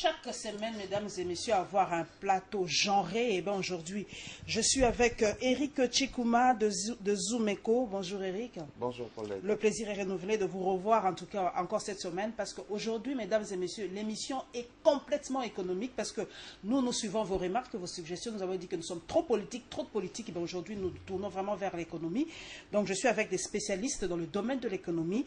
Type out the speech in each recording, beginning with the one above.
chaque semaine, mesdames et messieurs, avoir un plateau genré. Et bien aujourd'hui, je suis avec Eric Chikuma de Zoom-Eco. Bonjour Eric. Bonjour Paulette. Le plaisir est renouvelé de vous revoir, en tout cas encore cette semaine, parce qu'aujourd'hui, mesdames et messieurs, l'émission est complètement économique, parce que nous suivons vos remarques, vos suggestions. Nous avons dit que nous sommes trop politiques, trop de politique. Et bien aujourd'hui, nous tournons vraiment vers l'économie. Donc je suis avec des spécialistes dans le domaine de l'économie.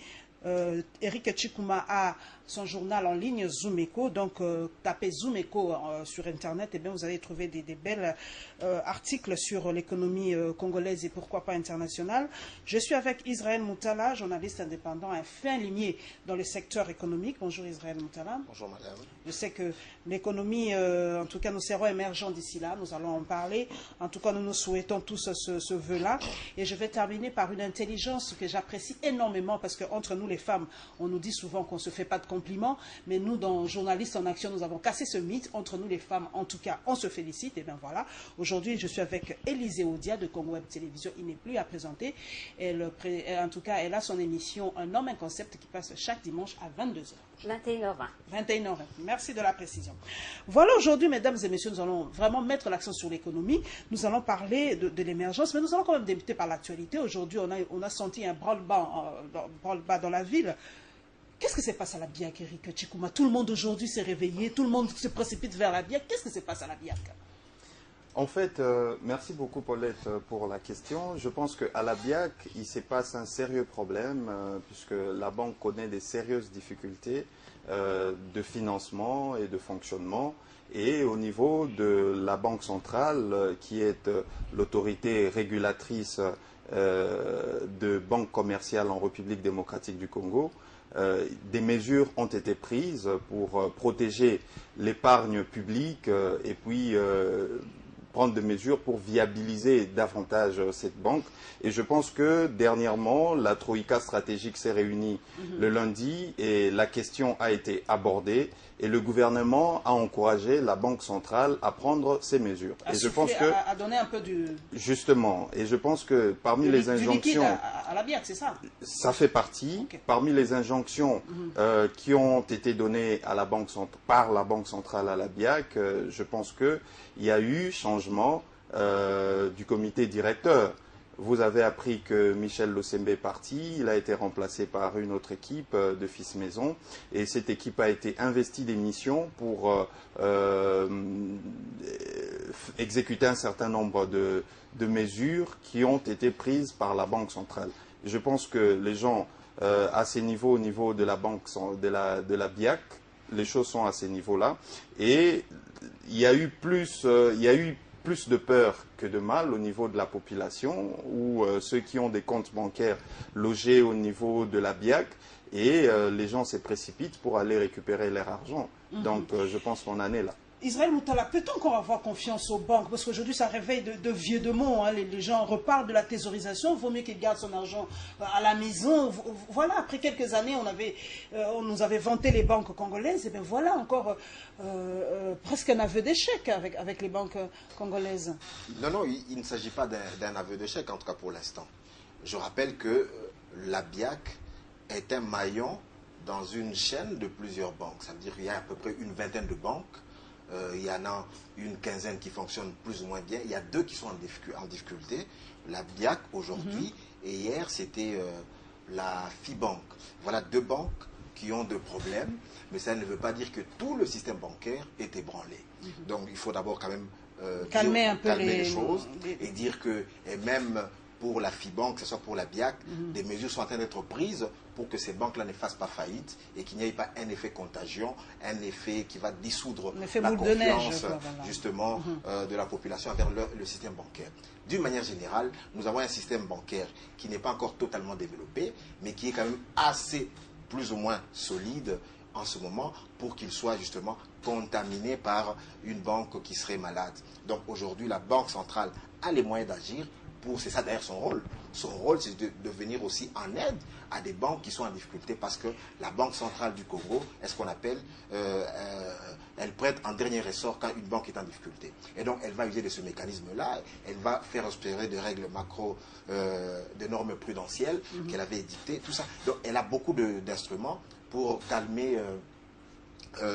Eric Chikuma a son journal en ligne Zoom-Eco, donc tapez Zoom-Eco sur internet et bien vous allez trouver des belles articles sur l'économie congolaise et pourquoi pas internationale. Je suis avec Israël Moutala, journaliste indépendant, un fin limier dans le secteur économique. Bonjour Israël Moutala. Bonjour madame. Je sais que l'économie, en tout cas nous serons émergents d'ici là, nous allons en parler. En tout cas nous souhaitons tous ce vœu-là. Et je vais terminer par une intelligence que j'apprécie énormément parce qu'entre nous les femmes, on nous dit souvent qu'on ne se fait pas de compliments, mais nous, dans Journalistes en Action, nous avons cassé ce mythe. Entre nous les femmes, en tout cas, on se félicite. Et bien voilà, aujourd'hui, je suis avec Élisée Odia de Congo Web Télévision. Il n'est plus à présenter. En tout cas, elle a son émission Un homme, un concept qui passe chaque dimanche à 22h. 21h20. 21h20. Merci de la précision. Voilà, aujourd'hui, mesdames et messieurs, nous allons vraiment mettre l'accent sur l'économie. Nous allons parler de l'émergence, mais nous allons quand même débuter par l'actualité. Aujourd'hui, on a senti un branle-bas dans la ville. Qu'est-ce que se passe à la BIAC, Eric Chikuma? Tout le monde aujourd'hui s'est réveillé, tout le monde se précipite vers la BIAC. Qu'est-ce que se passe à la BIAC? En fait, merci beaucoup Paulette pour la question. Je pense qu'à la BIAC, il se passe un sérieux problème puisque la banque connaît des sérieuses difficultés de financement et de fonctionnement. Et au niveau de la Banque centrale, qui est l'autorité régulatrice de banques commerciales en République démocratique du Congo, des mesures ont été prises pour protéger l'épargne publique et puis prendre des mesures pour viabiliser davantage cette banque. Et je pense que dernièrement, la Troïka stratégique s'est réunie le lundi et la question a été abordée et le gouvernement a encouragé la Banque centrale à prendre ces mesures. Et je pense que à donner un peu du... Justement, et je pense que parmi les injonctions... à la BIAC, c'est ça? Ça fait partie. Okay. Parmi les injonctions qui ont été données à la par la Banque centrale à la BIAC, je pense qu'il y a eu changement du comité directeur. Vous avez appris que Michel Losembe est parti, il a été remplacé par une autre équipe de Fils Maison et cette équipe a été investie des missions pour exécuter un certain nombre de mesures qui ont été prises par la Banque centrale. Je pense que les gens à ces niveaux, au niveau de la banque, de la BIAC, les choses sont à ces niveaux-là et il y a eu plus de peur que de mal au niveau de la population ou ceux qui ont des comptes bancaires logés au niveau de la BIAC et les gens se précipitent pour aller récupérer leur argent. Donc je pense qu'on en est là. Israël Moutala, peut-on encore avoir confiance aux banques? Parce qu'aujourd'hui, ça réveille de vieux démons. Hein. Les gens reparlent de la thésaurisation. Il vaut mieux qu'ils gardent son argent à la maison. Voilà, après quelques années, on nous avait vanté les banques congolaises. Et bien voilà, encore presque un aveu d'échec avec les banques congolaises. Non, il ne s'agit pas d'un aveu d'échec, en tout cas pour l'instant. Je rappelle que la BIAC est un maillon dans une chaîne de plusieurs banques. Ça veut dire qu'il y a à peu près une vingtaine de banques. Il y en a une quinzaine qui fonctionnent plus ou moins bien. Il y a deux qui sont en difficulté. La BIAC aujourd'hui et hier c'était la FIBank. Voilà deux banques qui ont de problèmes, mais ça ne veut pas dire que tout le système bancaire est ébranlé. Donc il faut d'abord quand même calmer les choses et dire que, et même pour la FIBank, que ce soit pour la BIAC, des mesures sont en train d'être prises pour que ces banques-là ne fassent pas faillite et qu'il n'y ait pas un effet contagion, un effet qui va dissoudre la confiance justement de la population envers le système bancaire. D'une manière générale, nous avons un système bancaire qui n'est pas encore totalement développé, mais qui est quand même assez plus ou moins solide en ce moment pour qu'il soit justement contaminé par une banque qui serait malade. Donc aujourd'hui, la Banque centrale a les moyens d'agir. C'est ça d'ailleurs son rôle. Son rôle, c'est de venir aussi en aide à des banques qui sont en difficulté parce que la Banque centrale du Congo est ce qu'on appelle, elle prête en dernier ressort quand une banque est en difficulté. Et donc, elle va user de ce mécanisme-là, elle va faire respirer des règles macro, des normes prudentielles qu'elle avait édictées, tout ça. Donc, elle a beaucoup d'instruments pour calmer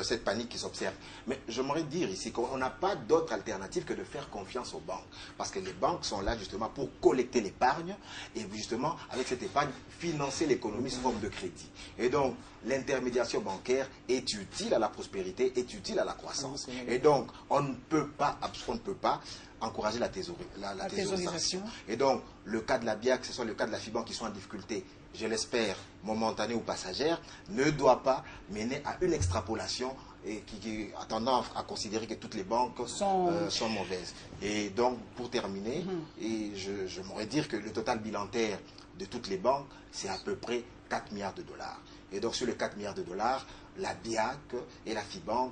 cette panique qui s'observe. Mais j'aimerais dire ici qu'on n'a pas d'autre alternative que de faire confiance aux banques. Parce que les banques sont là justement pour collecter l'épargne et justement, avec cette épargne, financer l'économie sous forme de crédit. Et donc, l'intermédiation bancaire est utile à la prospérité, est utile à la croissance. Et donc, on ne peut pas encourager la thésaurisation. Et donc, le cas de la BIAC, que ce soit le cas de la FIBAN qui sont en difficulté, je l'espère, momentanée ou passagère, ne doit pas mener à une extrapolation et qui a tendance à considérer que toutes les banques sont mauvaises. Et donc, pour terminer, et je m'aurais dire que le total bilantaire de toutes les banques, c'est à peu près 4 milliards de dollars. Et donc, sur les 4 milliards de dollars, la BIAC et la FIBAN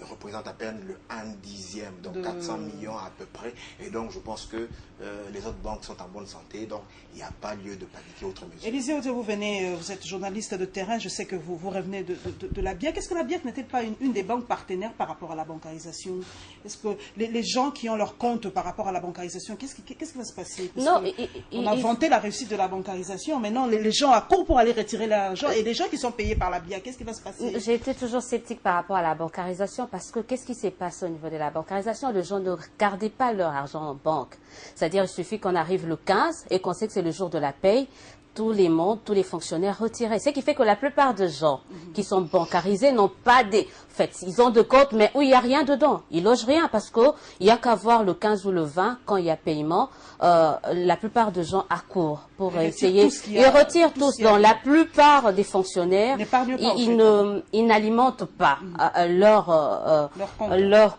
représentent à peine le 1/10, donc 400 millions à peu près. Et donc, je pense que les autres banques sont en bonne santé, donc il n'y a pas lieu de paniquer autre mesure. Élisée, vous êtes journaliste de terrain, je sais que vous revenez de la BIAC. Est-ce que la BIAC n'était pas une des banques partenaires par rapport à la bancarisation? Est-ce que les gens qui ont leur compte par rapport à la bancarisation, qu'est-ce qui va se passer? On a vanté la réussite de la bancarisation, mais non, les gens accourent pour aller retirer l'argent, et les gens qui sont payés par la BIAC, qu'est-ce qui va se passer? J'ai été toujours sceptique par rapport à la bancarisation, parce que qu'est-ce qui s'est passé au niveau de la bancarisation? Les gens ne gardaient pas leur argent en banque. C'est-à-dire, il suffit qu'on arrive le 15 et qu'on sait que c'est le jour de la paye, tous les fonctionnaires retiraient. Ce qui fait que la plupart des gens qui sont bancarisés n'ont pas des... En fait, ils ont de comptes, mais où il n'y a rien dedans. Ils logent rien parce qu'il n'y a qu'à voir le 15 ou le 20, quand il y a paiement, la plupart des gens accourent pour essayer. Ils retirent tous. Dans la plupart des fonctionnaires, ils n'alimentent pas leur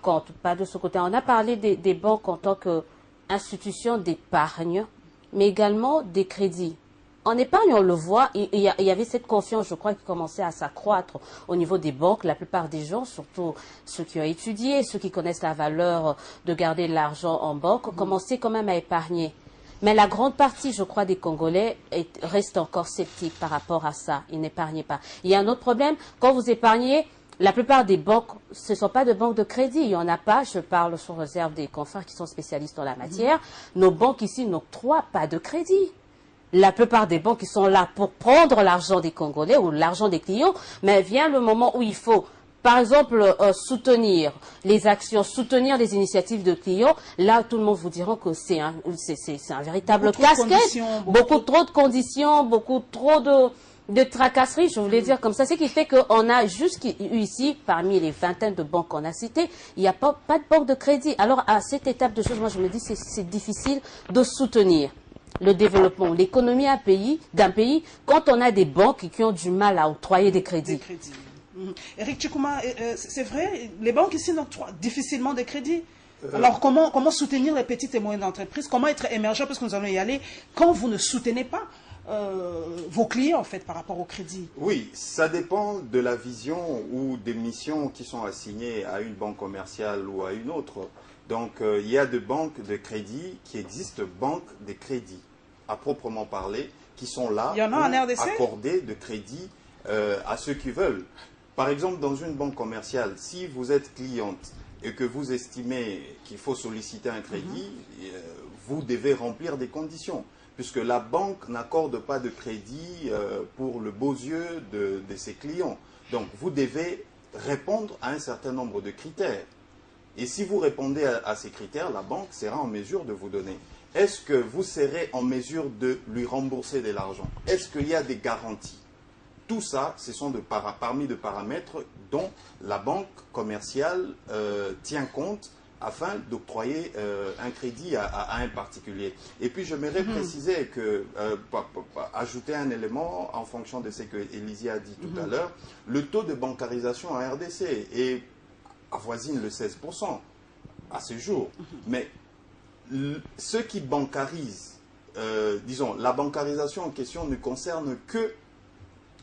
compte. Pas de ce côté. On a parlé des banques en tant qu'institution d'épargne, mais également des crédits. En épargne, on le voit, il y avait cette confiance, je crois, qui commençait à s'accroître au niveau des banques. La plupart des gens, surtout ceux qui ont étudié, ceux qui connaissent la valeur de garder l'argent en banque, commençaient quand même à épargner. Mais la grande partie, je crois, des Congolais restent encore sceptiques par rapport à ça. Ils n'épargnent pas. Il y a un autre problème, quand vous épargnez, la plupart des banques, ce ne sont pas de banques de crédit. Il n'y en a pas. Je parle sous réserve des confrères qui sont spécialistes en la matière. Nos banques ici n'octroient pas de crédit. La plupart des banques qui sont là pour prendre l'argent des Congolais ou l'argent des clients, mais vient le moment où il faut, par exemple, soutenir les actions, soutenir les initiatives de clients. Là, tout le monde vous dira que c'est un véritable casse-tête. Beaucoup trop de conditions, beaucoup trop de tracasseries, je voulais dire comme ça. Ce qui fait qu'on a juste ici, parmi les vingtaines de banques qu'on a citées, il n'y a pas de banque de crédit. Alors, à cette étape de choses, moi, je me dis que c'est difficile de soutenir le développement, l'économie d'un pays, quand on a des banques qui ont du mal à octroyer des crédits. Eric Tchikouma, c'est vrai, les banques ici n'octroient difficilement des crédits. Alors, comment soutenir les petites et moyennes entreprises? Comment être émergent? Parce que nous allons y aller quand vous ne soutenez pas vos clients, en fait, par rapport au crédit. Oui, ça dépend de la vision ou des missions qui sont assignées à une banque commerciale ou à une autre. Donc, il y a des banques de crédit qui existent, banques de crédit, à proprement parler, qui sont là pour accorder de crédit à ceux qui veulent. Par exemple, dans une banque commerciale, si vous êtes cliente et que vous estimez qu'il faut solliciter un crédit, vous devez remplir des conditions, puisque la banque n'accorde pas de crédit pour le beaux yeux de ses clients. Donc, vous devez répondre à un certain nombre de critères. Et si vous répondez à ces critères, la banque sera en mesure de vous donner. Est-ce que vous serez en mesure de lui rembourser de l'argent? Est-ce qu'il y a des garanties? Tout ça, ce sont parmi de paramètres dont la banque commerciale tient compte afin d'octroyer un crédit à un particulier. Et puis, j'aimerais préciser que, ajouter un élément en fonction de ce que Élisée a dit tout à l'heure, le taux de bancarisation en RDC est avoisine le 16% à ce jour. Mais ceux qui bancarisent, disons, la bancarisation en question ne concerne que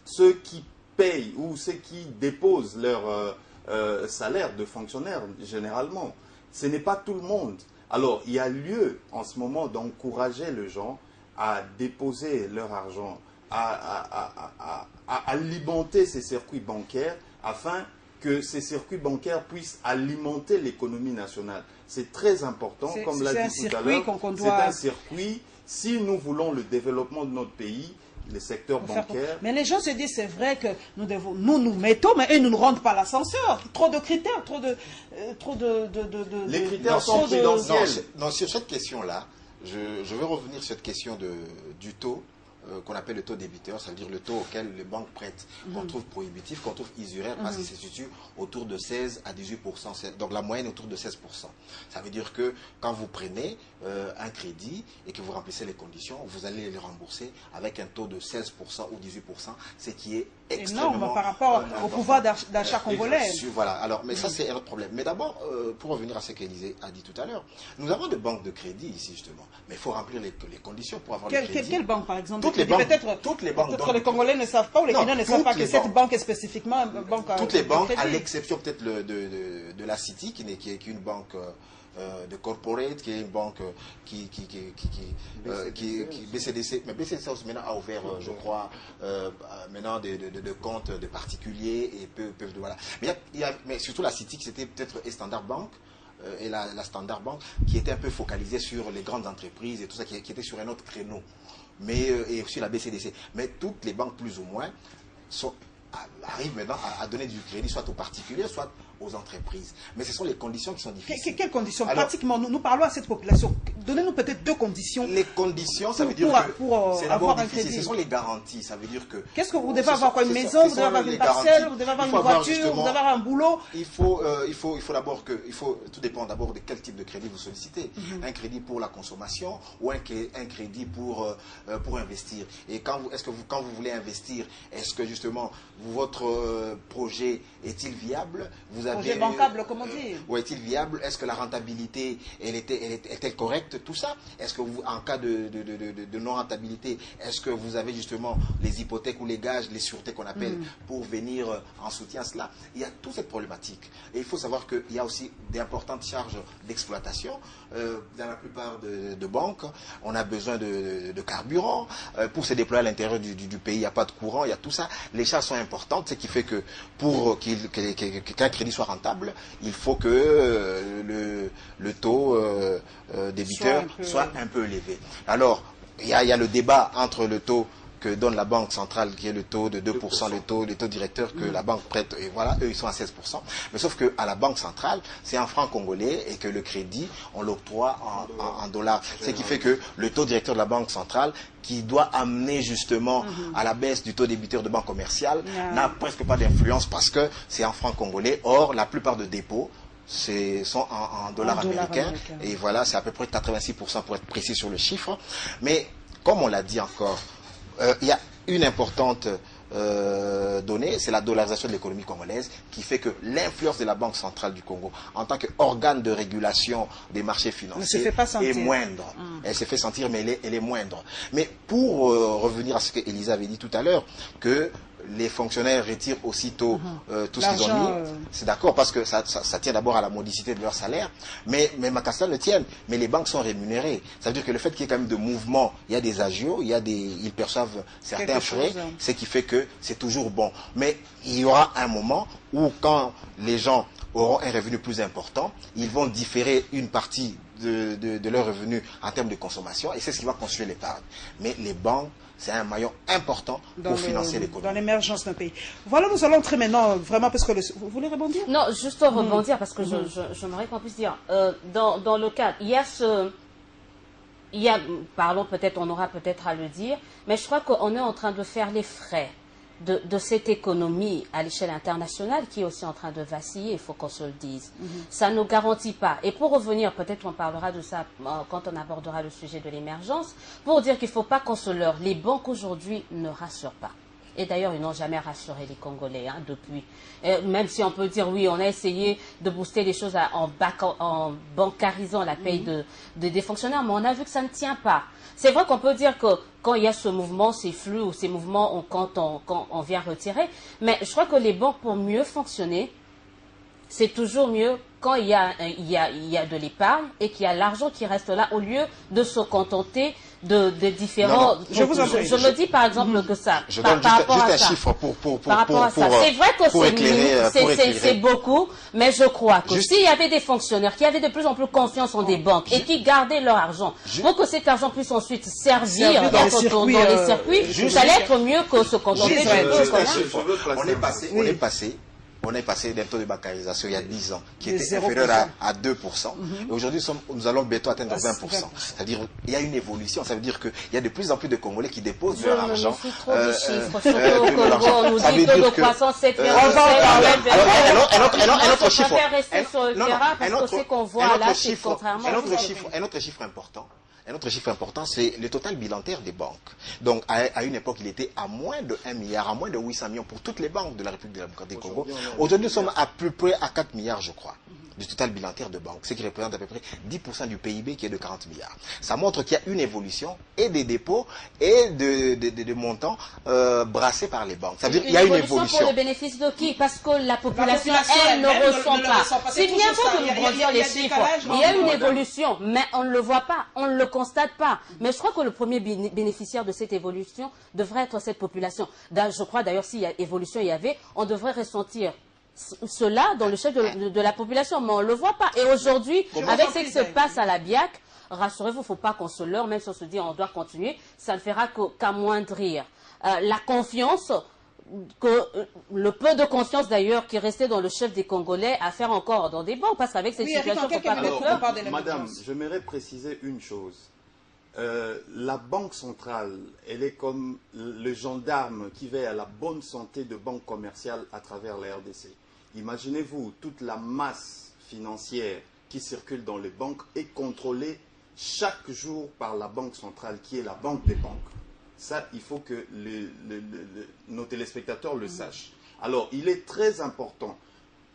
ceux qui payent ou ceux qui déposent leur salaire de fonctionnaire, généralement. Ce n'est pas tout le monde. Alors, il y a lieu en ce moment d'encourager les gens à déposer leur argent, à alimenter ces circuits bancaires afin que ces circuits bancaires puissent alimenter l'économie nationale. C'est très important, comme l'a dit tout à l'heure. C'est un circuit. Si nous voulons le développement de notre pays, les secteurs bancaires. Mais les gens se disent, c'est vrai que nous mettons, mais eux nous ne rendent pas l'ascenseur. Trop de critères, Les critères sont prudentiels. Non, sur cette question-là, je veux revenir sur cette question du taux. Qu'on appelle le taux débiteur, ça veut dire le taux auquel les banques prêtent, qu'on trouve prohibitif, qu'on trouve usuraire, parce qu'il se situe autour de 16 à 18%, donc la moyenne autour de 16%. Ça veut dire que quand vous prenez un crédit et que vous remplissez les conditions, vous allez les rembourser avec un taux de 16% ou 18%, ce qui est extrêmement énorme par rapport au pouvoir d'achat congolais. Voilà, alors, mais ça c'est un autre problème. Mais d'abord, pour revenir à ce qu'Élisée a dit tout à l'heure, nous avons des banques de crédit ici justement, mais il faut remplir les conditions pour avoir le crédit. Quelle banque par exemple? Toutes les banques. Peut-être les Congolais ne savent pas ou les Guinéens ne savent pas que cette banque est spécifiquement une banque. Toutes les banques, à l'exception peut-être de la City, qui est une banque de corporate, qui est une banque BCDC. Mais BCDC aussi maintenant a ouvert, je crois, maintenant de comptes de particuliers et voilà. Mais surtout la City, qui c'était peut-être Standard Bank. Et la Standard Bank, qui était un peu focalisée sur les grandes entreprises et tout ça, qui était sur un autre créneau. Et aussi la BCDC. Mais toutes les banques, plus ou moins, arrivent maintenant à donner du crédit, soit aux particuliers, soit aux entreprises. Mais ce sont les conditions qui sont difficiles. Quelles conditions? Alors, pratiquement, nous parlons à cette population. Donnez-nous peut-être deux conditions. Les conditions, ça veut dire que c'est d'abord difficile. Ce sont les garanties. Ça veut dire que... Qu'est-ce que vous devez avoir? Quoi, une maison, vous devez avoir une parcelle, vous devez avoir une voiture, vous devez avoir un boulot. Il faut d'abord que... tout dépend d'abord de quel type de crédit vous sollicitez. Un crédit pour la consommation ou un crédit pour investir. Et quand vous voulez investir, est-ce que justement votre projet est-il viable? Projet bancable, comment dire? Ou est-il viable? Est-ce que la rentabilité est-elle correcte? Tout ça. Est-ce que en cas de non-rentabilité, est-ce que vous avez justement les hypothèques ou les gages, les sûretés qu'on appelle, pour venir en soutien à cela? Il y a toute cette problématique. Et il faut savoir qu'il y a aussi d'importantes charges d'exploitation. Dans la plupart de banques, on a besoin de carburant. Pour se déployer à l'intérieur du pays, il n'y a pas de courant, il y a tout ça. Les charges sont importantes, ce qui fait que pour qu'un crédit soit rentable, il faut que le taux débiteur soit un peu élevé. Alors, il y a le débat entre le taux que donne la Banque centrale, qui est le taux de 2%, le taux directeur que la banque prête, et voilà, eux ils sont à 16%. Mais sauf qu'à la Banque centrale, c'est en francs congolais et que le crédit, on l'octroie en dollars. Ce qui fait que le taux directeur de la Banque centrale, qui doit amener justement à la baisse du taux débiteur de banque commerciale, n'a presque pas d'influence parce que c'est en francs congolais. Or, la plupart de dépôts sont en dollars américains. Et voilà, c'est à peu près 86% pour être précis sur le chiffre. Mais, comme on l'a dit encore, il y a une importante donnée, c'est la dollarisation de l'économie congolaise, qui fait que l'influence de la Banque centrale du Congo en tant qu'organe de régulation des marchés financiers est moindre. Elle se fait sentir, mais elle est moindre. Mais pour revenir à ce que Elisa avait dit tout à l'heure, que les fonctionnaires retirent aussitôt tout ce qu'ils ont mis. C'est d'accord, parce que ça tient d'abord à la modicité de leur salaire, mais Macassa le tiennent. Mais les banques sont rémunérées. Ça veut dire que le fait qu'il y ait quand même de mouvements, il y a des agios, ils perçoivent certains frais, ce qui fait que c'est toujours bon. Mais il y aura un moment où, quand les gens auront un revenu plus important, ils vont différer une partie de leur revenu en termes de consommation, et c'est ce qui va construire l'épargne. Mais les banques, c'est un maillon important pour financer l'économie. Dans l'émergence d'un pays. Voilà, nous allons entrer maintenant, vraiment, parce que... Vous voulez rebondir? Non, juste rebondir, parce que j'aimerais qu'on puisse dire, dans le cadre, parlons peut-être, on aura peut-être à le dire, mais je crois qu'on est en train de faire les frais de cette économie à l'échelle internationale qui est aussi en train de vaciller, il faut qu'on se le dise. Ça ne nous garantit pas. Et pour revenir, peut-être on parlera de ça quand on abordera le sujet de l'émergence, pour dire qu'il ne faut pas qu'on se leurre. Les banques aujourd'hui ne rassurent pas. Et d'ailleurs, ils n'ont jamais rassuré les Congolais depuis. Même si on peut dire, oui, on a essayé de booster les choses en bancarisant la paye des fonctionnaires, mais on a vu que ça ne tient pas. C'est vrai qu'on peut dire que quand il y a ce mouvement, c'est flou, ou ces mouvements, quand on vient retirer, mais je crois que les banques, pour mieux fonctionner, c'est toujours mieux quand il y a de l'épargne et qu'il y a l'argent qui reste là, au lieu de se contenter de différents... je vous en prie. Je me dis par exemple que ça, Je par donne juste rapport à un ça. chiffre Par rapport à ça. C'est vrai que c'est beaucoup, mais je crois que s'il y avait des fonctionnaires qui avaient de plus en plus confiance en des banques et qui gardaient leur argent pour que cet argent puisse ensuite servir dans les circuits, ça allait être mieux que se contenter On est passé d'un taux de bancarisation il y a 10 ans qui était inférieur à 2%. Et aujourd'hui, nous allons bientôt atteindre 20%. C'est-à-dire qu'il y a une évolution. Ça veut dire qu'il y a de plus en plus de Congolais qui déposent leur argent. Je me méfie trop des chiffres. Surtout au Congo, on nous dit taux de croissance 7,7. Un autre chiffre. Un autre chiffre important. Un autre chiffre important, c'est le total bilantaire des banques. Donc, à une époque, il était à moins de 1 milliard, à moins de 800 millions pour toutes les banques de la République démocratique du Congo. Aujourd'hui, nous sommes à peu près à 4 milliards, je crois, du total bilantaire de banques, ce qui représente à peu près 10% du PIB qui est de 40 milliards. Ça montre qu'il y a une évolution et des dépôts et de montants brassés par les banques. Ça veut dire qu'il y a une évolution. Pour le bénéfice de qui? Parce que la population, elle ne ressent pas. C'est bien beau de nous brandir les chiffres. Il y a une évolution, mais on ne le voit pas, on ne le constate pas. Mais je crois que le premier bénéficiaire de cette évolution devrait être cette population. Je crois d'ailleurs, s'il y a évolution, il y avait, on devrait ressentir cela dans le chef de la population, mais on ne le voit pas. Et aujourd'hui, avec ce qui se passe à la BIAC, rassurez-vous, il ne faut pas qu'on se leurre, même si on se dit on doit continuer, ça ne fera qu'amoindrir la confiance, le peu de confiance d'ailleurs qui restait dans le chef des Congolais à faire encore dans des banques, parce qu'avec cette situation, il ne faut pas faire peur. Madame, j'aimerais préciser une chose. La banque centrale, elle est comme le gendarme qui veille à la bonne santé de banques commerciales à travers la RDC. Imaginez-vous, toute la masse financière qui circule dans les banques est contrôlée chaque jour par la banque centrale, qui est la banque des banques. Ça, il faut que nos téléspectateurs le sachent. Alors, il est très important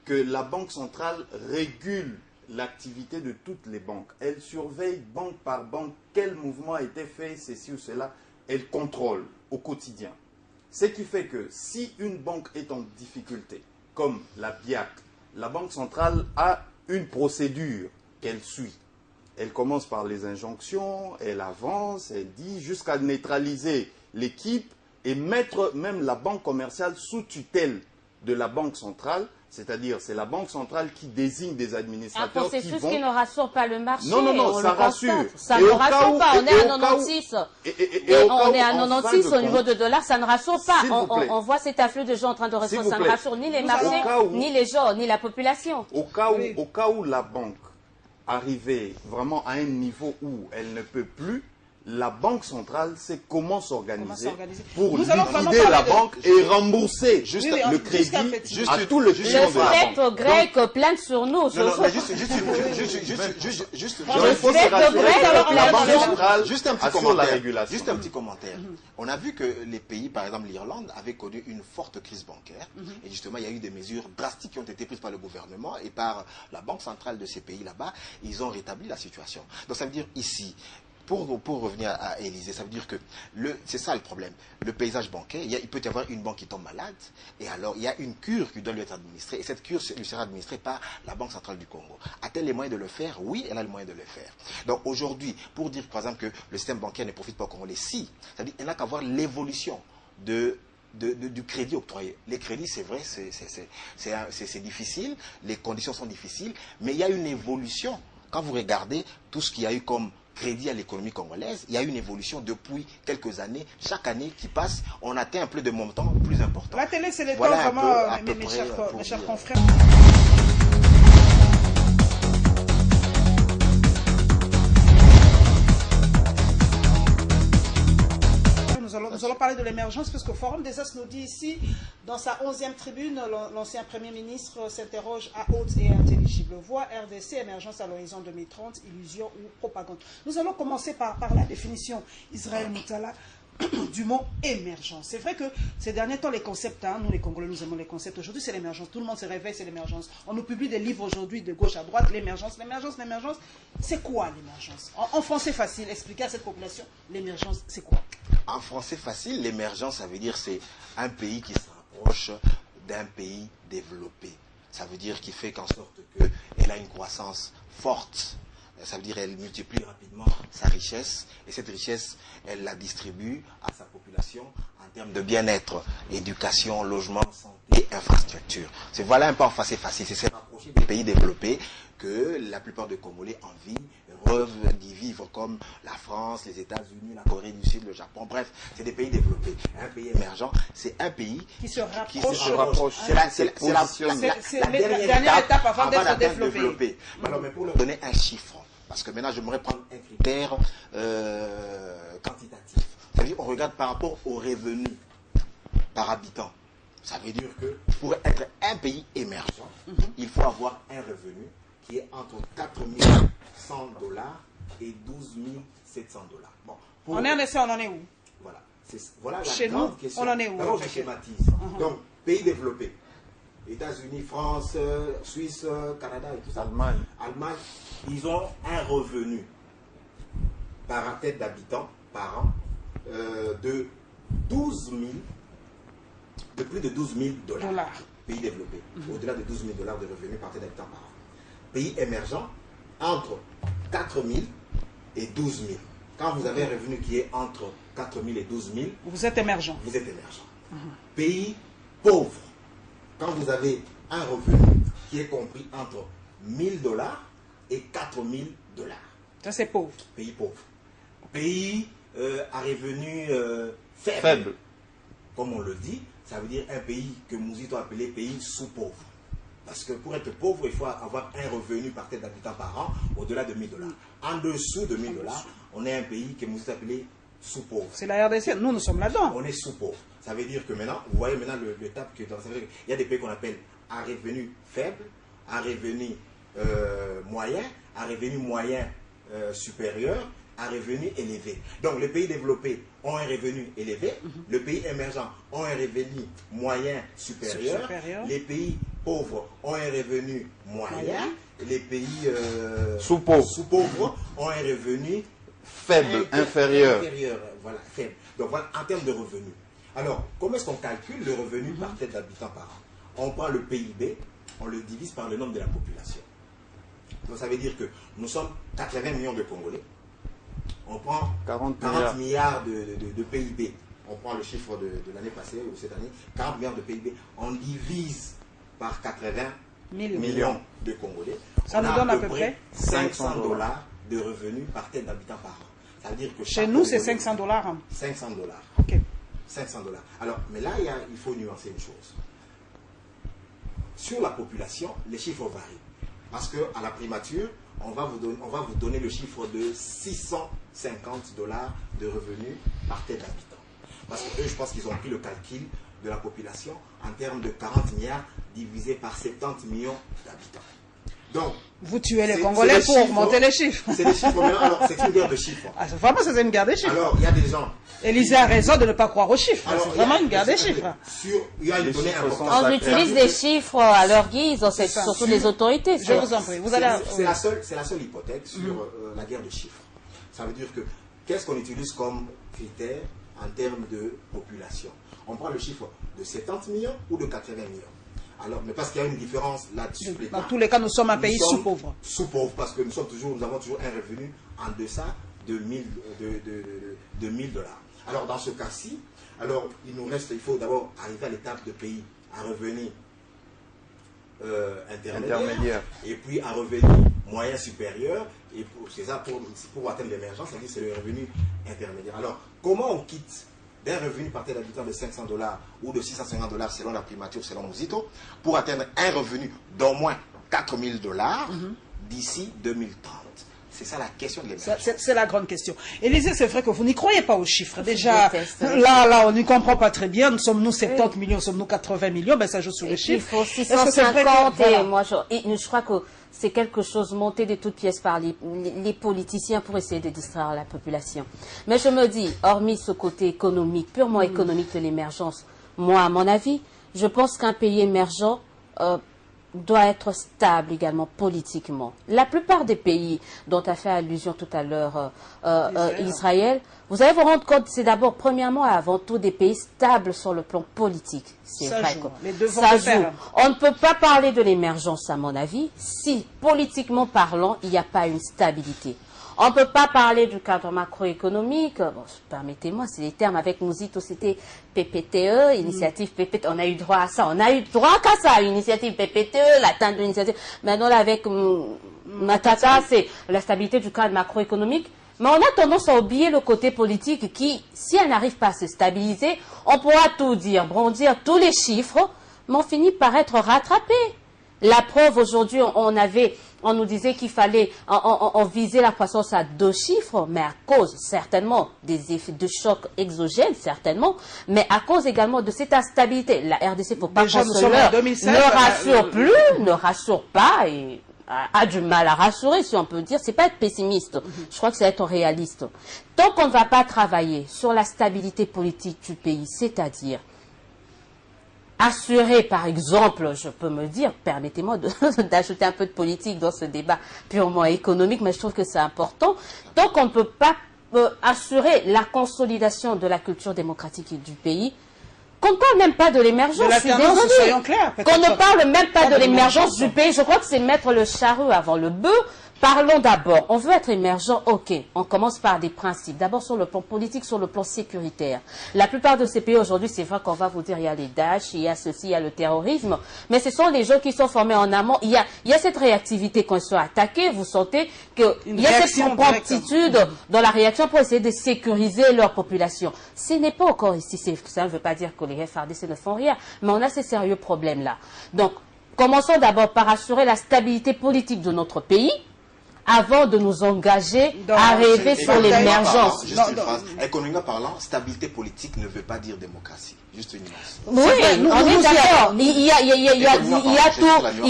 que la banque centrale régule l'activité de toutes les banques. Elle surveille banque par banque quel mouvement a été fait, ceci ou cela. Elle contrôle au quotidien. Ce qui fait que si une banque est en difficulté, comme la BIAC, la banque centrale a une procédure qu'elle suit. Elle commence par les injonctions, elle avance, elle dit, jusqu'à neutraliser l'équipe et mettre même la banque commerciale sous tutelle de la banque centrale. C'est-à-dire, c'est la Banque centrale qui désigne des administrateurs qui vont... Un processus qui ne rassure pas le marché. Non, ça rassure. Ça ne rassure pas. On est à 96. On est à 96 au niveau de dollars. Ça ne rassure pas. On voit cet afflux de gens en train de recevoir. Ça ne rassure ni les marchés, ni les gens, ni la population. Au cas où la banque arrivait vraiment à un niveau où elle ne peut plus, la Banque centrale sait comment s'organiser pour liquider la banque et rembourser le crédit à tout le client de la banque. Le grec plainte sur nous. Juste un petit commentaire. On a vu que les pays, par exemple l'Irlande, avaient connu une forte crise bancaire. Et justement, il y a eu des mesures drastiques qui ont été prises par le gouvernement et par la Banque centrale de ces pays là-bas. Ils ont rétabli la situation. Donc ça veut dire ici... Pour revenir à Élysée, ça veut dire que c'est ça le problème. Le paysage bancaire, il peut y avoir une banque qui tombe malade, et alors il y a une cure qui doit lui être administrée, et cette cure lui sera administrée par la Banque centrale du Congo. A-t-elle les moyens de le faire? Oui, elle a les moyens de le faire. Donc aujourd'hui, pour dire par exemple que le système bancaire ne profite pas au Congolais, si, c'est-à-dire qu'il n'a qu'à voir l'évolution du crédit octroyé. Les crédits, c'est vrai, c'est difficile, les conditions sont difficiles, mais il y a une évolution. Quand vous regardez tout ce qu'il y a eu comme crédit à l'économie congolaise, il y a une évolution depuis quelques années. Chaque année qui passe, on atteint un peu de montant plus important. La télé, c'est le temps, vraiment, mes chers confrères. Nous allons parler de l'émergence, parce que le Forum des As nous dit ici, dans sa 11e tribune, l'ancien Premier ministre s'interroge à haute et intelligible voix. RDC, émergence à l'horizon 2030, illusion ou propagande. Nous allons commencer par la définition Israël Moutala du mot émergence. C'est vrai que ces derniers temps, les concepts, nous les Congolais, nous aimons les concepts. Aujourd'hui, c'est l'émergence. Tout le monde se réveille, c'est l'émergence. On nous publie des livres aujourd'hui de gauche à droite, l'émergence. C'est quoi l'émergence? En français facile, expliquer à cette population, l'émergence, c'est quoi? En français facile, l'émergence, ça veut dire c'est un pays qui se rapproche d'un pays développé. Ça veut dire qu'il fait qu'en sorte qu'elle a une croissance forte ça veut dire elle multiplie rapidement sa richesse, et cette richesse, elle la distribue à sa population en termes de bien-être, éducation, logement, santé, infrastructure. Voilà un peu en face facile, c'est se rapprocher des pays développés que la plupart des Congolais envient, rêvent d'y vivre comme la France, les États-Unis, la Corée du Sud, le Japon, bref, c'est des pays développés. Un pays émergent, c'est un pays qui se rapproche. C'est la dernière étape avant d'être développé. Alors, mais pour leur donner un chiffre, parce que maintenant j'aimerais prendre un critère quantitatif. C'est-à-dire qu'on regarde par rapport aux revenus par habitant. Ça veut dire que pour être un pays émergent, il faut avoir un revenu qui est entre 4 100 $ et 12 700 $. Bon, on est en essai, on en est où? Voilà la chez grande nous, question. on en est où? Alors je schématise. Donc, pays développés. États-Unis, France, Suisse, Canada et tout ça. Allemagne, ils ont un revenu par tête d'habitant par an de 12 000, de plus de 12 000 $. Pays développés. Au-delà de 12 000 $ de revenus par tête d'habitant par an. Pays émergents, entre 4 000 et 12 000. Quand vous avez un revenu qui est entre 4 000 et 12 000, vous êtes émergent. Vous êtes émergent. Pays pauvres, quand vous avez un revenu qui est compris entre 1 000 $ et 4 000 $. Ça, c'est pauvre. Pays pauvre. Pays à revenu faible. Comme on le dit, ça veut dire un pays que Mouzito a appelé pays sous-pauvre. Parce que pour être pauvre, il faut avoir un revenu par tête d'habitant par an au-delà de 1 000 $. En dessous de 1 000 $, on est un pays que Mouzito a appelé sous-pauvre. C'est la RDC, nous sommes là-dedans. On est sous-pauvre. Ça veut dire que maintenant, vous voyez maintenant l'étape que dans il y a des pays qu'on appelle à revenu faible, à revenu moyen, à revenu moyen supérieur, à revenu élevé. Donc les pays développés ont un revenu élevé, les pays émergents ont un revenu moyen supérieur, les pays pauvres ont un revenu moyen, les pays sous-pauvres ont un revenu faible, inférieur. Voilà, faible. Donc voilà, en termes de revenus. Alors, comment est-ce qu'on calcule le revenu par tête d'habitant par an? On prend le PIB, on le divise par le nombre de la population. Donc ça veut dire que nous sommes 80 millions de Congolais. On prend 40 milliards de PIB. On prend le chiffre de l'année passée ou cette année, 40 milliards de PIB. On divise par 80 millions de Congolais. Ça nous donne à peu près 500 $ de revenus par tête d'habitant par an. Ça veut dire que chez nous, c'est 500 $. 500 $. Ok. 500 $. Alors, mais là, il faut nuancer une chose. Sur la population, les chiffres varient. Parce qu'à la primature, on va vous donner le chiffre de 650 $ de revenus par tête d'habitant. Parce que eux, je pense qu'ils ont pris le calcul de la population en termes de 40 milliards divisé par 70 millions d'habitants. Donc, vous tuez les Congolais pour monter les chiffres. C'est des chiffres maintenant, alors c'est une guerre de chiffres. Ah, vraiment, c'est une guerre des chiffres. Alors, il y a des gens. Élysée a raison de ne pas croire aux chiffres. C'est vraiment une guerre des chiffres. Il y a une donnée importante. On utilise des chiffres à leur guise, surtout les autorités. Je vous en prie. C'est la seule hypothèque sur la guerre de chiffres. Ça veut dire que, qu'est-ce qu'on utilise comme critère en termes de population? On prend le chiffre de 70 millions ou de 80 millions. Alors, mais parce qu'il y a une différence là-dessus. Dans tous les cas, nous sommes un pays sous-pauvre. Sous-pauvre, parce que nous avons toujours un revenu en deçà de 1 000 $. Alors, dans ce cas-ci, il faut d'abord arriver à l'étape de pays à revenu intermédiaire, et puis à revenu moyen supérieur, et c'est ça pour atteindre l'émergence, c'est-à-dire c'est le revenu intermédiaire. Alors, comment on quitte d'un revenu par tête d'habitant de 500 $ ou de 650 $ selon la primature, selon Mouzito, pour atteindre un revenu d'au moins 4 000 $ d'ici 2030? C'est ça la question de l'émergence. C'est la grande question. Élisée, c'est vrai que vous n'y croyez pas aux chiffres. Déjà, là, on n'y comprend pas très bien. Sommes-nous 70 millions, sommes-nous 80 millions? Ben, ça joue sur les chiffres. Il faut 650 et moi, je crois que c'est quelque chose monté de toutes pièces par les politiciens pour essayer de distraire la population. Mais je me dis, hormis ce côté économique, purement économique de l'émergence, moi, à mon avis, je pense qu'un pays émergent doit être stable également politiquement. La plupart des pays dont a fait allusion tout à l'heure Israël, vous allez vous rendre compte, c'est d'abord, premièrement et avant tout, des pays stables sur le plan politique. C'est vrai joue. que Les deux vont ça de joue. pair. On ne peut pas parler de l'émergence, à mon avis, si, politiquement parlant, il n'y a pas une stabilité. On ne peut pas parler du cadre macroéconomique. Bon, permettez-moi, c'est les termes avec Mouzito, c'était PPTE, initiative PPTE. On a eu droit à ça. On a eu droit qu'à ça, initiative PPTE, l'atteinte de l'initiative. Maintenant, là, avec Matata, c'est la stabilité du cadre macroéconomique. Mais on a tendance à oublier le côté politique qui, si elle n'arrive pas à se stabiliser, on pourra tout dire, brandir tous les chiffres, mais on finit par être rattrapé. La preuve, aujourd'hui, on nous disait qu'il fallait, on visait la croissance à 2 chiffres, mais à cause, certainement, des effets de choc exogènes, certainement, mais à cause également de cette instabilité. La RDC, il ne faut pas qu'on se leurre, ne rassure plus, ne rassure pas, et a du mal à rassurer, si on peut dire. C'est pas être pessimiste, je crois que c'est être réaliste. Tant qu'on ne va pas travailler sur la stabilité politique du pays, c'est-à-dire assurer, par exemple, je peux me dire, permettez-moi d'ajouter un peu de politique dans ce débat purement économique, mais je trouve que c'est important. Donc, on ne peut pas assurer la consolidation de la culture démocratique du pays. Qu'on ne parle même pas de l'émergence, je suis désolée. Soyons clairs. Qu'on ne parle même pas de l'émergence du pays. Je crois que c'est mettre le charrue avant le bœuf. Parlons d'abord, on veut être émergent, ok, on commence par des principes, d'abord sur le plan politique, sur le plan sécuritaire. La plupart de ces pays aujourd'hui, c'est vrai qu'on va vous dire, il y a les Daesh, il y a ceci, il y a le terrorisme, mais ce sont les gens qui sont formés en amont, il y a cette réactivité quand ils sont attaqués, vous sentez qu'il y a cette promptitude dans la réaction pour essayer de sécuriser leur population. Ce n'est pas encore ici, ça ne veut pas dire que les FARDC ne font rien, mais on a ces sérieux problèmes-là. Donc, commençons d'abord par assurer la stabilité politique de notre pays, avant de nous engager à rêver sur l'émergence. Juste une phrase. Économiquement parlant, stabilité politique ne veut pas dire démocratie. Juste une nuance. Oui, on est d'accord. Il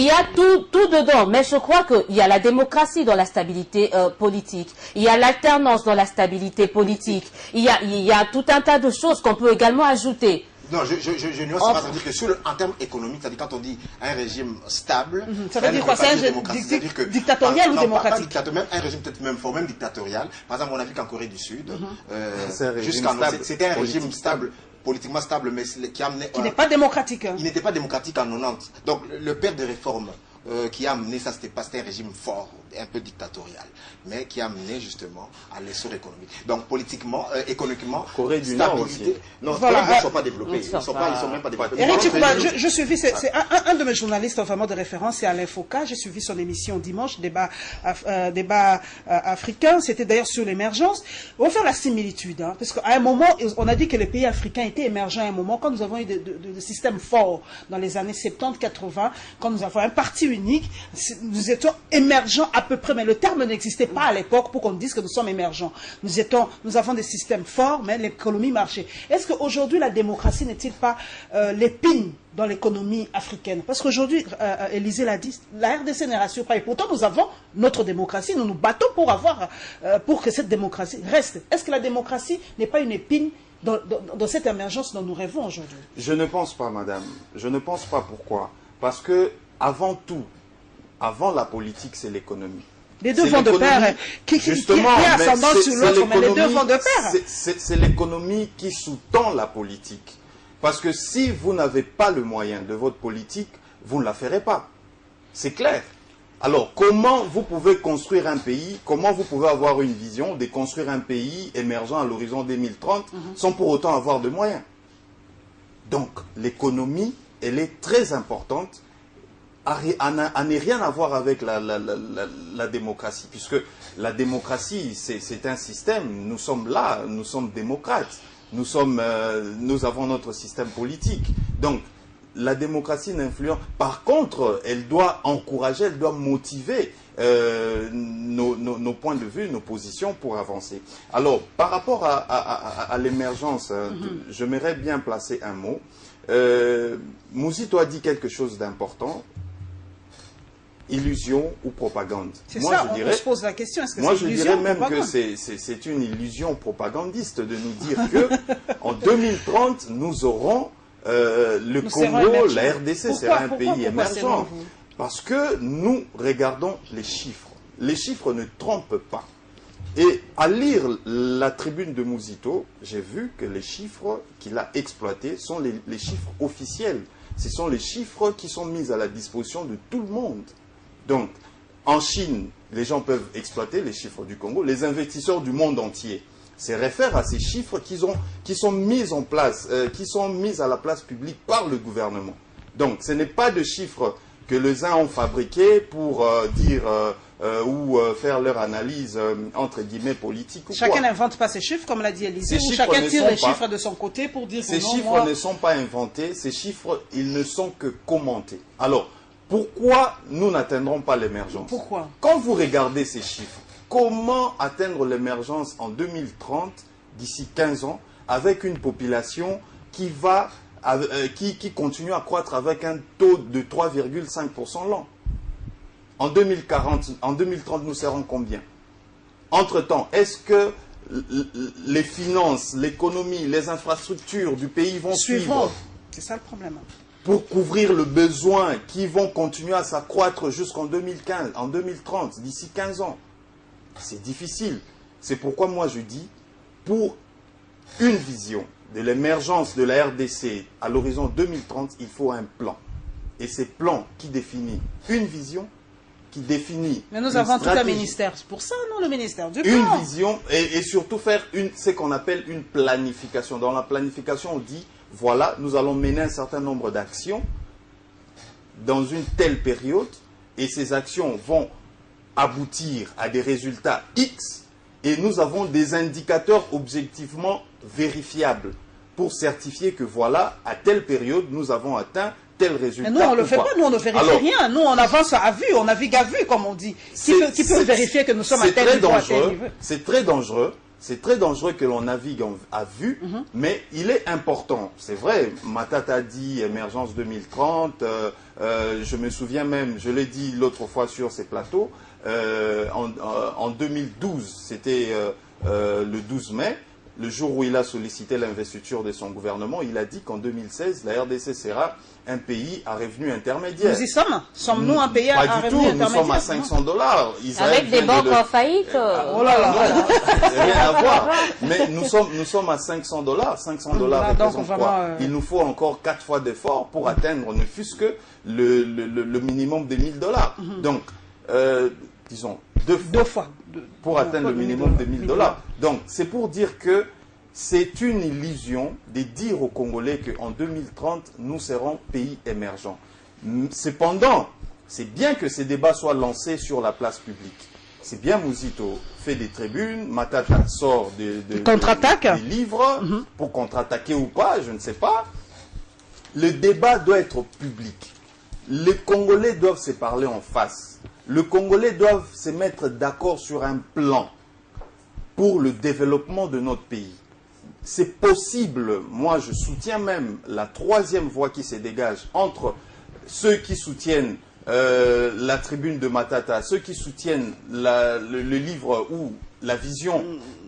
y a tout dedans. Mais je crois qu'il y a la démocratie dans la stabilité politique. Il y a l'alternance dans la stabilité politique. Il y a tout un tas de choses qu'on peut également ajouter. Non, je nuance pas, c'est-à-dire que en termes économiques, c'est-à-dire quand on dit un régime stable, ça veut dire quoi? C'est un régime dictatorial ou démocratique? Même un régime peut-être même fort, même dictatorial. Par exemple, on a vu qu'en Corée du Sud, c'était un régime stable, politiquement stable, mais qui a amené... Qui n'est pas démocratique. Il n'était pas démocratique en 90. Donc, le père de réformes qui a amené ça, c'était un régime fort, un peu dictatorial, mais qui a amené justement à l'essor économique. Donc politiquement, économiquement, Corée du Nord aussi. Non, voilà. Ils ne sont pas développés. Ils ne sont même pas développés. Eric Chikouba, je suivis, c'est un de mes journalistes vraiment de référence, c'est Alain Foucault. J'ai suivi son émission dimanche, débat africain. C'était d'ailleurs sur l'émergence. On va faire la similitude, hein, parce qu'à un moment, on a dit que les pays africains étaient émergents à un moment, quand nous avons eu des systèmes forts dans les années 70-80, quand nous avons un parti unique, nous étions émergents à peu près, mais le terme n'existait pas à l'époque pour qu'on dise que nous sommes émergents. Nous avons des systèmes forts, mais l'économie marchait. Est-ce qu'aujourd'hui, la démocratie n'est-il pas l'épine dans l'économie africaine? Parce qu'aujourd'hui, Élisée l'a dit, la RDC ne rassure pas. Et pourtant, nous avons notre démocratie. Nous nous battons pour que cette démocratie reste. Est-ce que la démocratie n'est pas une épine dans cette émergence dont nous rêvons aujourd'hui? Je ne pense pas, madame. Je ne pense pas. Pourquoi? Parce que, avant tout, avant la politique, c'est l'économie. Les deux vont de pair. Qui est ascendant sur l'autre, mais les deux vont de pair. C'est l'économie qui sous-tend la politique. Parce que si vous n'avez pas le moyen de votre politique, vous ne la ferez pas. C'est clair. Alors, comment vous pouvez construire un pays, comment vous pouvez avoir une vision de construire un pays émergent à l'horizon 2030 sans pour autant avoir de moyens? Donc, l'économie, elle est très importante, à n'est rien à voir avec la démocratie, puisque la démocratie, c'est un système, nous sommes là, nous sommes démocrates, nous avons notre système politique. Donc, la démocratie n'influence. Par contre, elle doit encourager, elle doit motiver nos points de vue, nos positions pour avancer. Alors, par rapport à l'émergence, j'aimerais bien placer un mot. Mouzito a dit quelque chose d'important. Illusion ou propagande? C'est ça, on se pose la question. Est-ce que moi, je dirais même que c'est une illusion propagandiste de nous dire que en 2030, nous aurons le Congo, la RDC sera un pays émergent. Parce que nous regardons les chiffres. Les chiffres ne trompent pas. Et à lire la tribune de Mouzito, j'ai vu que les chiffres qu'il a exploités sont les chiffres officiels. Ce sont les chiffres qui sont mis à la disposition de tout le monde. Donc, en Chine, les gens peuvent exploiter les chiffres du Congo. Les investisseurs du monde entier se réfèrent à ces chiffres qui sont mis en place, qui sont mis à la place publique par le gouvernement. Donc, ce n'est pas de chiffres que les uns ont fabriqués pour dire ou faire leur analyse entre guillemets politique. Chacun n'invente pas ses chiffres, comme l'a dit Élisée, ou chacun tire les chiffres de son côté pour dire que ces chiffres ne sont pas inventés, ces chiffres, ils ne sont que commentés. Alors, pourquoi nous n'atteindrons pas l'émergence? Pourquoi? Quand vous regardez ces chiffres, comment atteindre l'émergence en 2030, d'ici 15 ans, avec une population qui continue à croître avec un taux de 3,5% l'an? En 2040, en 2030, nous serons combien? Entre-temps, est-ce que les finances, l'économie, les infrastructures du pays vont suivre? C'est ça le problème. Pour couvrir le besoin qui vont continuer à s'accroître jusqu'en 2015, en 2030, d'ici 15 ans. C'est difficile. C'est pourquoi moi je dis, pour une vision de l'émergence de la RDC à l'horizon 2030, il faut un plan. Et ce plan qui définit une vision, qui définit mais nous avons tout un ministère. C'est pour ça, non, le ministère du plan. Une vision et surtout faire ce qu'on appelle une planification. Dans la planification, on dit, voilà, nous allons mener un certain nombre d'actions dans une telle période et ces actions vont aboutir à des résultats X et nous avons des indicateurs objectivement vérifiables pour certifier que voilà, à telle période, nous avons atteint tel résultat. Mais nous, on ne le fait pas, nous, on ne vérifie rien. Nous, on avance à vue, on navigue à vue, comme on dit. Qui peut vérifier que nous sommes à tel niveau, à tel niveau? C'est très dangereux. C'est très dangereux que l'on navigue à vue, mais il est important. C'est vrai, Matata a dit émergence 2030. Je me souviens même, je l'ai dit l'autre fois sur ces plateaux, en 2012, c'était le 12 mai, le jour où il a sollicité l'investiture de son gouvernement, il a dit qu'en 2016, la RDC sera un pays à revenu intermédiaire. Nous y sommes. Sommes-nous un pays à revenu intermédiaire? Nous sommes à $500. Avec des banques en faillite. Oh là là. Rien à voir. Mais nous sommes à $500. $500 représente quoi? Il nous faut encore 4 fois d'efforts pour atteindre ne fût-ce que le minimum des $1000. Donc, disons, deux fois pour atteindre le minimum des $1000. Donc, c'est pour dire que c'est une illusion de dire aux Congolais qu'en 2030, nous serons pays émergents. Cependant, c'est bien que ces débats soient lancés sur la place publique. C'est bien, Mouzito fait des tribunes, Matata sort des livres pour contre-attaquer ou pas, je ne sais pas. Le débat doit être public. Les Congolais doivent se parler en face. Les Congolais doivent se mettre d'accord sur un plan pour le développement de notre pays. C'est possible, moi je soutiens même la troisième voie qui se dégage entre ceux qui soutiennent la tribune de Matata, ceux qui soutiennent le livre ou la vision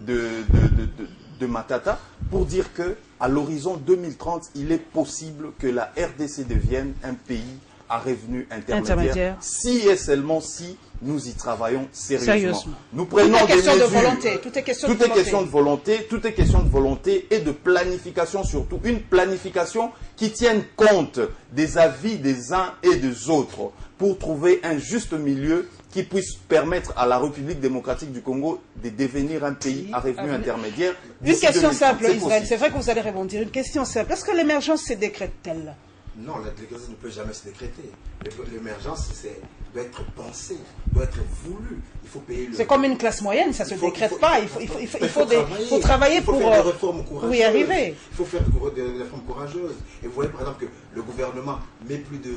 de Matata, pour dire que à l'horizon 2030, il est possible que la RDC devienne un pays à revenu intermédiaire, si et seulement si nous y travaillons sérieusement. Nous prenons des mesures. Tout est question de volonté et de planification surtout. Une planification qui tienne compte des avis des uns et des autres pour trouver un juste milieu qui puisse permettre à la République démocratique du Congo de devenir un pays à revenu intermédiaire. Une question simple, Israël. C'est vrai que vous allez répondre. Une question simple. Est-ce que l'émergence se décrète-t-elle? Non, l'émergence ne peut jamais se décréter. L'émergence doit être pensée, doit être voulue. Il faut payer le... C'est comme une classe moyenne, ça ne se décrète pas. Il faut travailler pour faire des réformes courageuses. y arriver. Il faut faire des réformes courageuses. Et vous voyez par exemple que le gouvernement met plus de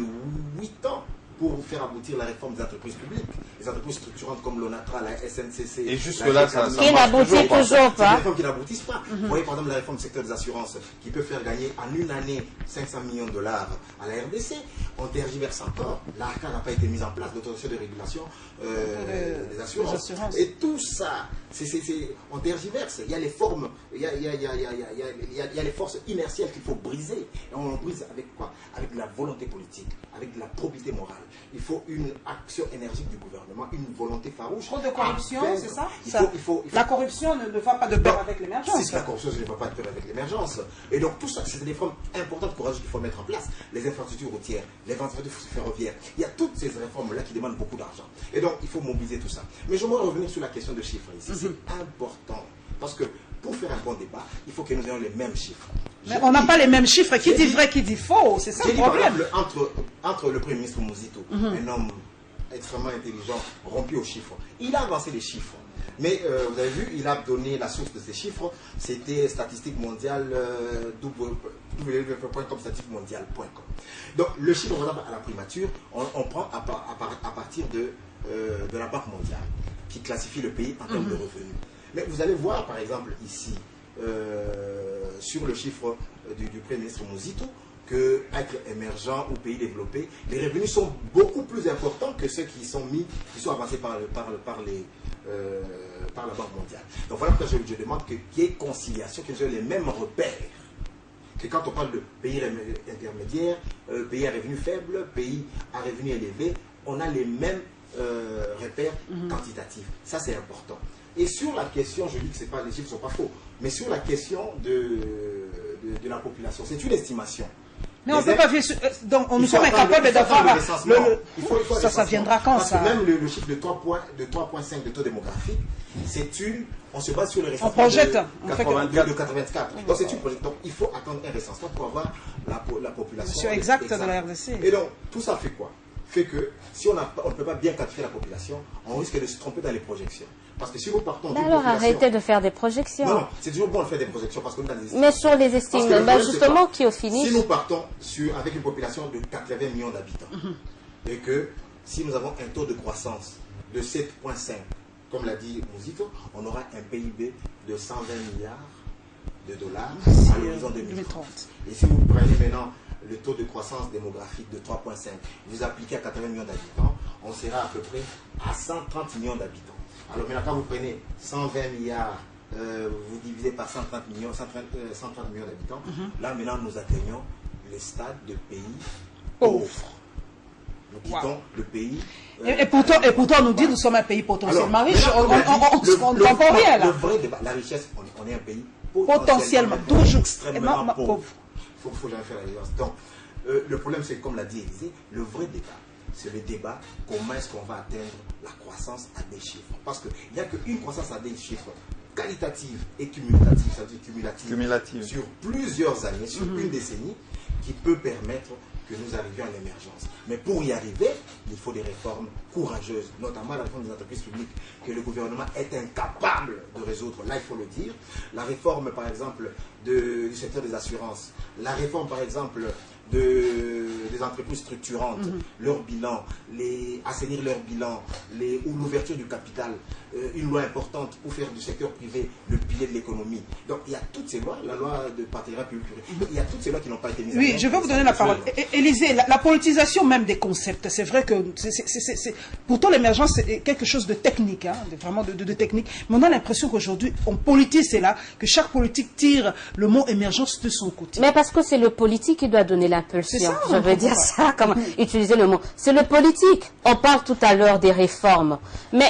8 ans pour faire aboutir la réforme des entreprises publiques. Les entreprises structurantes comme l'ONATRA, la SNCC... Et jusque-là, ça qui n'aboutit toujours pas. C'est des réformes qui n'aboutissent pas. Vous voyez par exemple la réforme du secteur des assurances qui peut faire gagner en une année $500 millions à la RDC. On tergiverse encore. L'ARCA n'a pas été mise en place, l'autorisation de régulation des assurances. Et tout ça, on tergiverse. Il y a les formes, il y a les forces inertielles qu'il faut briser. Et on brise avec quoi? Avec de la volonté politique, avec de la probité morale. Il faut une action énergique du gouvernement, une volonté farouche. Trop de corruption, c'est ça, La corruption ne va pas de pair avec l'émergence. Si la corruption ne va pas de pair avec l'émergence. Et donc tout ça, c'est des réformes importantes, courageuses qu'il faut mettre en place. Les infrastructures routières, les infrastructures ferroviaires. Il y a toutes ces réformes-là qui demandent beaucoup d'argent. Et donc il faut mobiliser tout ça. Mais je voudrais revenir sur la question de chiffres ici. C'est important. Parce que pour faire un bon débat, il faut que nous ayons les mêmes chiffres. Mais on n'a pas les mêmes chiffres. Qui dit vrai, qui dit faux? C'est ça le problème. Entre le Premier ministre Muzito, un homme extrêmement intelligent, rompu aux chiffres, il a avancé les chiffres. Mais vous avez vu, il a donné la source de ces chiffres. C'était statistique mondiale, www.com, statistique mondiale.com. Donc le chiffre, par exemple, à la primature, on prend à partir de la Banque mondiale, qui classifie le pays en termes de revenus. Mais vous allez voir, par exemple, ici, sur le chiffre du Premier ministre Muzito, que être émergent ou pays développé, les revenus sont beaucoup plus importants que ceux qui sont avancés par la Banque mondiale. Donc voilà pourquoi je demande qu'il y ait conciliation, qu'ils aient les mêmes repères. Que quand on parle de pays intermédiaires, pays à revenus faibles, pays à revenus élevés, on a les mêmes repères quantitatifs. Ça, c'est important. Et sur la question, je dis que les chiffres ne sont pas faux, mais sur la question de la population, c'est une estimation. Mais on ne peut pas vivre. Donc, nous sommes incapables d'avoir. Ça viendra quand ça? Même le chiffre de 3,5 de taux démographique, on se base sur le recensement. On projette. De 84. Donc, c'est une projection. Donc, il faut attendre un recensement pour avoir la population exacte de la RDC. Et donc, tout ça fait quoi? Fait que si on ne peut pas bien quantifier la population, on risque de se tromper dans les projections. Parce que si nous partons alors arrêtez de faire des projections. Non, c'est toujours bon de faire des projections parce que nous avons des estimes. Mais sur les estimes, justement, qui au finish. Si nous partons avec une population de 80 millions d'habitants, et que si nous avons un taux de croissance de 7,5, comme l'a dit Muzito, on aura un PIB de 120 milliards de dollars à l'horizon 2030. Et si vous prenez maintenant le taux de croissance démographique de 3,5, vous appliquez à 80 millions d'habitants, on sera à peu près à 130 millions d'habitants. Alors maintenant, quand vous prenez 120 milliards, vous divisez par 130 millions d'habitants, là maintenant nous atteignons le stade de pays pauvre. Nous quittons le pays... Et pourtant, on nous dit que nous sommes un pays potentiellement riche. On ne comprend rien là. Le vrai débat, la richesse, on est un pays potentiellement toujours extrêmement pauvre. Il faut jamais faire la différence. Donc, le problème, c'est comme l'a dit Élisée, le vrai débat, c'est le débat comment est-ce qu'on va atteindre la croissance à des chiffres. Parce qu'il n'y a qu'une croissance à des chiffres qualitative et cumulative, c'est-à-dire cumulative sur plusieurs années, sur une décennie, qui peut permettre que nous arrivions à l'émergence. Mais pour y arriver, il faut des réformes courageuses, notamment la réforme des entreprises publiques, que le gouvernement est incapable de résoudre. Là, il faut le dire. La réforme, par exemple, du secteur des assurances, la réforme, par exemple, des entreprises structurantes, leur bilan, assainir leur bilan, ou l'ouverture du capital, une loi importante pour faire du secteur privé le pilier de l'économie. Donc il y a toutes ces lois, la loi de partenariat public-privé, il y a toutes ces lois qui n'ont pas été mises en œuvre. Oui, je vais vous donner la parole. Élisée, la politisation même des concepts, c'est vrai que pourtant l'émergence c'est quelque chose de technique, hein, vraiment de technique, mais on a l'impression qu'aujourd'hui on politise cela, que chaque politique tire le mot émergence de son côté. Mais parce que c'est le politique qui doit donner l'impulsion. Je veux dire ça, comment utiliser le mot. C'est le politique. On parle tout à l'heure des réformes. Mais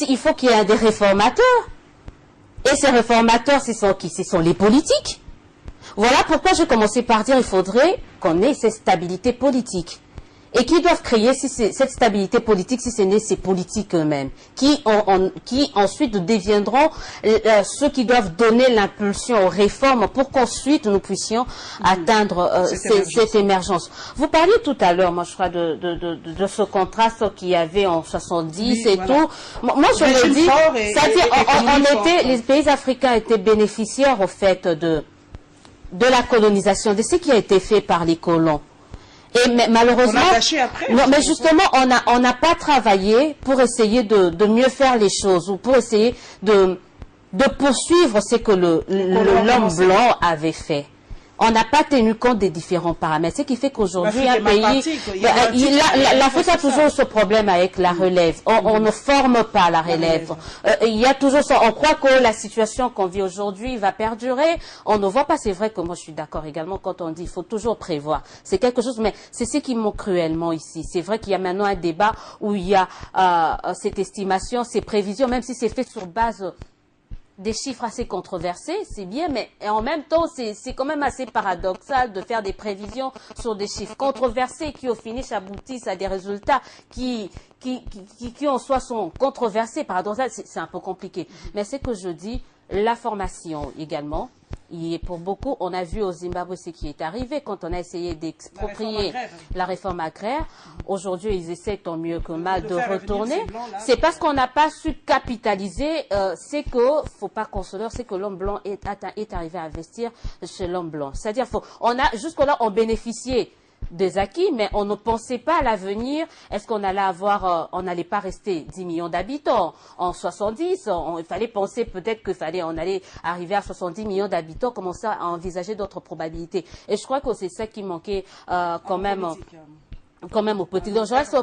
il faut qu'il y ait des réformateurs. Et ces réformateurs, ce sont qui? Ce sont les politiques. Voilà pourquoi je commençais par dire qu'il faudrait qu'on ait cette stabilité politique. Et qui doivent créer cette stabilité politique, si ce n'est ces politiques eux-mêmes, qui ensuite deviendront ceux qui doivent donner l'impulsion aux réformes pour qu'ensuite nous puissions atteindre cette émergence. Vous parliez tout à l'heure, moi je crois, de ce contraste qu'il y avait en 70 et tout. Moi je le dis, c'est-à-dire les pays africains étaient bénéficiaires au fait de la colonisation, de ce qui a été fait par les colons. Et malheureusement, mais justement, on n'a pas travaillé pour essayer de mieux faire les choses ou pour essayer de poursuivre ce que l'homme blanc avait fait. on n'a pas tenu compte des différents paramètres. Ce qui fait qu'aujourd'hui, un pays... L'Afrique a toujours ce problème avec la relève. On ne forme pas la relève. Il y a toujours ça. On croit que la situation qu'on vit aujourd'hui va perdurer. On ne voit pas. C'est vrai que moi, je suis d'accord également quand on dit qu'il faut toujours prévoir. C'est quelque chose, mais c'est ce qui manque cruellement ici. C'est vrai qu'il y a maintenant un débat où il y a cette estimation, ces prévisions, même si c'est fait sur base des chiffres assez controversés, c'est bien, mais en même temps, c'est quand même assez paradoxal de faire des prévisions sur des chiffres controversés qui, au finish, aboutissent à des résultats qui en soi sont controversés, paradoxal, c'est un peu compliqué. Mais c'est que je dis, la formation également, pour beaucoup, on a vu au Zimbabwe ce qui est arrivé quand on a essayé d'exproprier la réforme agraire. Aujourd'hui, ils essaient tant mieux que mal de retourner. C'est parce qu'on n'a pas su capitaliser. C'est que, faut pas qu'on se leurre, c'est que l'homme blanc est arrivé à investir chez l'homme blanc. C'est-à-dire, jusque-là, on bénéficiait des acquis, mais on ne pensait pas à l'avenir. Est-ce qu'on allait avoir, on n'allait pas rester 10 millions d'habitants en 70? Il fallait penser peut-être on allait arriver à 70 millions d'habitants, commencer à envisager d'autres probabilités. Et je crois que c'est ça qui manquait quand même aux petits. Donc je reste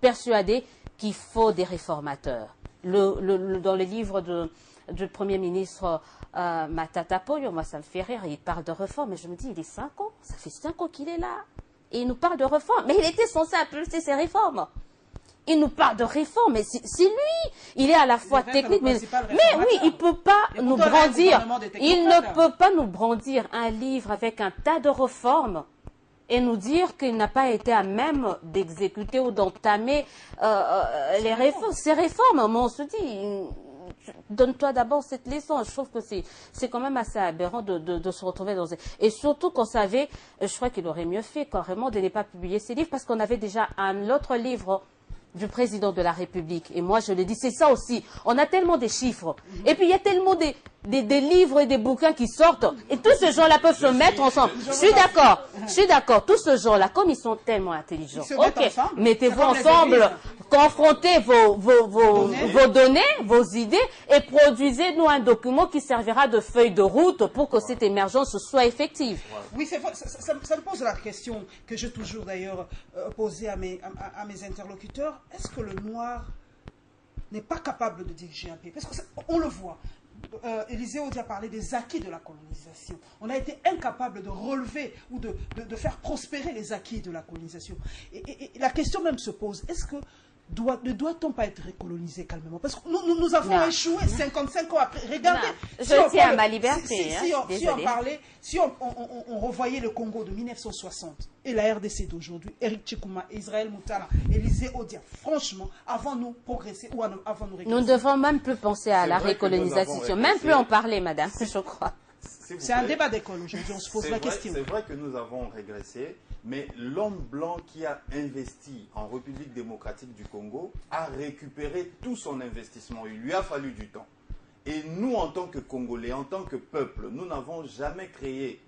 persuadé qu'il faut des réformateurs. Dans le livre du Premier ministre Matata Ponyo, moi ça me fait rire, il parle de réforme, mais je me dis, il est 5 ans, ça fait 5 ans qu'il est là. Et il nous parle de réforme, mais il était censé impulser ses réformes. Il nous parle de réforme, mais c'est lui. Il est à la fois technique, mais oui, il peut pas nous brandir. Il ne peut pas nous brandir un livre avec un tas de réformes et nous dire qu'il n'a pas été à même d'exécuter ou d'entamer ces réformes. Mais on se dit, donne-toi d'abord cette leçon. Je trouve que c'est quand même assez aberrant de se retrouver dans... Et surtout qu'on savait, je crois qu'il aurait mieux fait carrément de ne pas publier ces livres parce qu'on avait déjà un autre livre du président de la République. Et moi, je le dis, c'est ça aussi. On a tellement de chiffres. Et puis, il y a tellement des livres et des bouquins qui sortent. Et tous ces gens-là peuvent se mettre ensemble. Je suis d'accord. Tous ces gens-là, comme ils sont tellement intelligents. Ok, mettez-vous ensemble, confrontez vos données, vos idées et produisez-nous un document qui servira de feuille de route pour que cette émergence soit effective. Oui, ça me pose la question que j'ai toujours d'ailleurs posée à mes interlocuteurs. Est-ce que le noir n'est pas capable de diriger un pays? Parce qu'on le voit. Élisée Odi a parlé des acquis de la colonisation. On a été incapable de relever ou de faire prospérer les acquis de la colonisation. Et la question même se pose, est-ce que ne doit-on pas être recolonisé calmement? Parce que nous avons échoué 55 ans après. Regardez. Je tiens à ma liberté. Si on revoyait le Congo de 1960 et la RDC d'aujourd'hui, Eric Tchikouma, Israël Moutala, Élisée Odia, franchement, avons-nous progressé ou avons-nous régressé? Nous ne devons même plus penser à la recolonisation. Même plus en parler, madame, je crois. C'est un débat d'école aujourd'hui, on se pose la question. C'est vrai que nous avons régressé, mais l'homme blanc qui a investi en République démocratique du Congo a récupéré tout son investissement. Il lui a fallu du temps. Et nous, en tant que Congolais, en tant que peuple, nous n'avons jamais créé,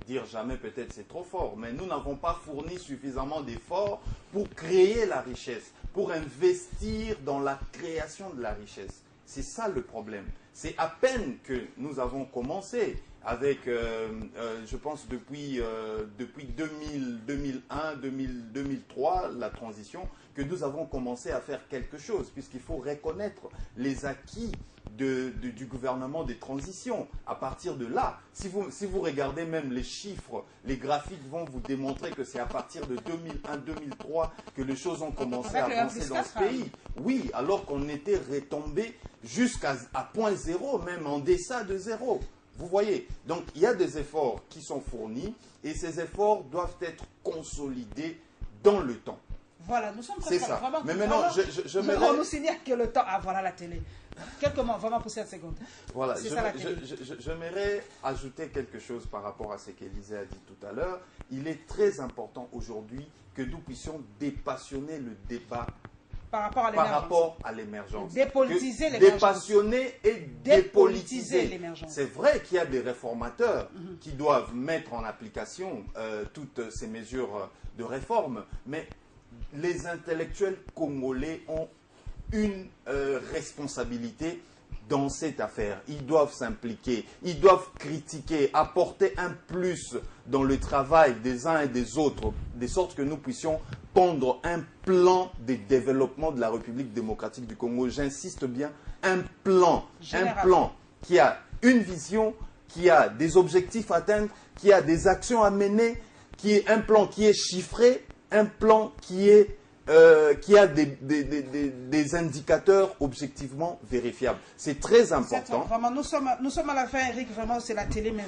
dire jamais peut-être c'est trop fort, mais nous n'avons pas fourni suffisamment d'efforts pour créer la richesse, pour investir dans la création de la richesse. C'est ça le problème. C'est à peine que nous avons commencé avec, je pense, depuis 2001, 2003, la transition, que nous avons commencé à faire quelque chose, puisqu'il faut reconnaître les acquis du gouvernement des transitions. À partir de là, si vous regardez même les chiffres, les graphiques vont vous démontrer que c'est à partir de 2001-2003 que les choses ont commencé à avancer dans ce pays. Oui, alors qu'on était retombé jusqu'à point zéro, même en deçà de zéro. Vous voyez, donc il y a des efforts qui sont fournis et ces efforts doivent être consolidés dans le temps. Voilà, nous sommes très vraiment... Mais maintenant, on nous signale que le temps... Ah, voilà la télé. Quelques mots, vraiment pour cette seconde. Voilà, j'aimerais ajouter quelque chose par rapport à ce qu'Élisée a dit tout à l'heure. Il est très important aujourd'hui que nous puissions dépassionner le débat par rapport à l'émergence. Dépolitiser l'émergence. Dépassionner et dépolitiser l'émergence. C'est vrai qu'il y a des réformateurs qui doivent mettre en application toutes ces mesures de réforme, mais les intellectuels congolais ont une responsabilité dans cette affaire. Ils doivent s'impliquer, ils doivent critiquer, apporter un plus dans le travail des uns et des autres, de sorte que nous puissions pondre un plan de développement de la République démocratique du Congo. J'insiste bien, un plan qui a une vision, qui a des objectifs à atteindre, qui a des actions à mener, qui est un plan qui est chiffré, un plan qui a des indicateurs objectivement vérifiables. C'est très important. Vraiment, nous sommes à la fin, Eric, vraiment, c'est la télé, mais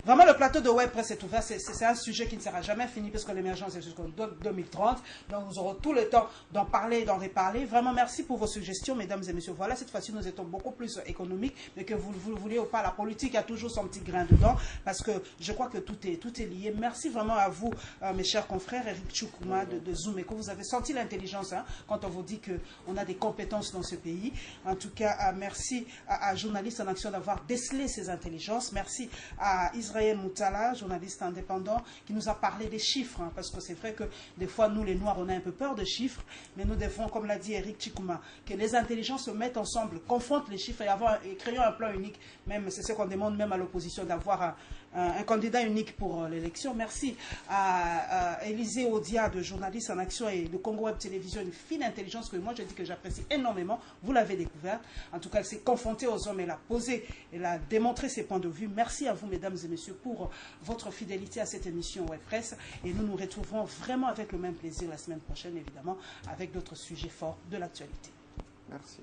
vraiment le plateau de Web Presse est ouvert. C'est un sujet qui ne sera jamais fini, parce que l'émergence est jusqu'en 2030. Donc, nous aurons tout le temps d'en parler et d'en reparler. Vraiment, merci pour vos suggestions, mesdames et messieurs. Voilà, cette fois-ci, nous étions beaucoup plus économiques, mais que vous le vouliez ou pas, la politique a toujours son petit grain dedans, parce que je crois que tout est lié. Merci vraiment à vous, mes chers confrères, Eric Tchoukouma de Zoom Eco. Vous avez senti l'intelligence, hein, quand on vous dit qu'on a des compétences dans ce pays. En tout cas, merci à Journalistes en Action d'avoir décelé ces intelligences. Merci à Israël Moutala, journaliste indépendant, qui nous a parlé des chiffres, hein, parce que c'est vrai que des fois, nous les Noirs, on a un peu peur de chiffres, mais nous devons, comme l'a dit Eric Tchoukouma, que les intelligences se mettent ensemble, confrontent les chiffres et créons un plan unique. Même, c'est ce qu'on demande même à l'opposition, d'avoir un candidat unique pour l'élection. Merci à Élisée Odia, de Journalistes en Action, et de Congo Web Télévision, une fine intelligence que moi je dis que j'apprécie énormément. Vous l'avez découvert. En tout cas, elle s'est confrontée aux hommes, elle a posé, elle a démontré ses points de vue. Merci à vous, mesdames et messieurs, pour votre fidélité à cette émission Web Presse. Et nous nous retrouverons vraiment avec le même plaisir la semaine prochaine, évidemment, avec d'autres sujets forts de l'actualité. Merci.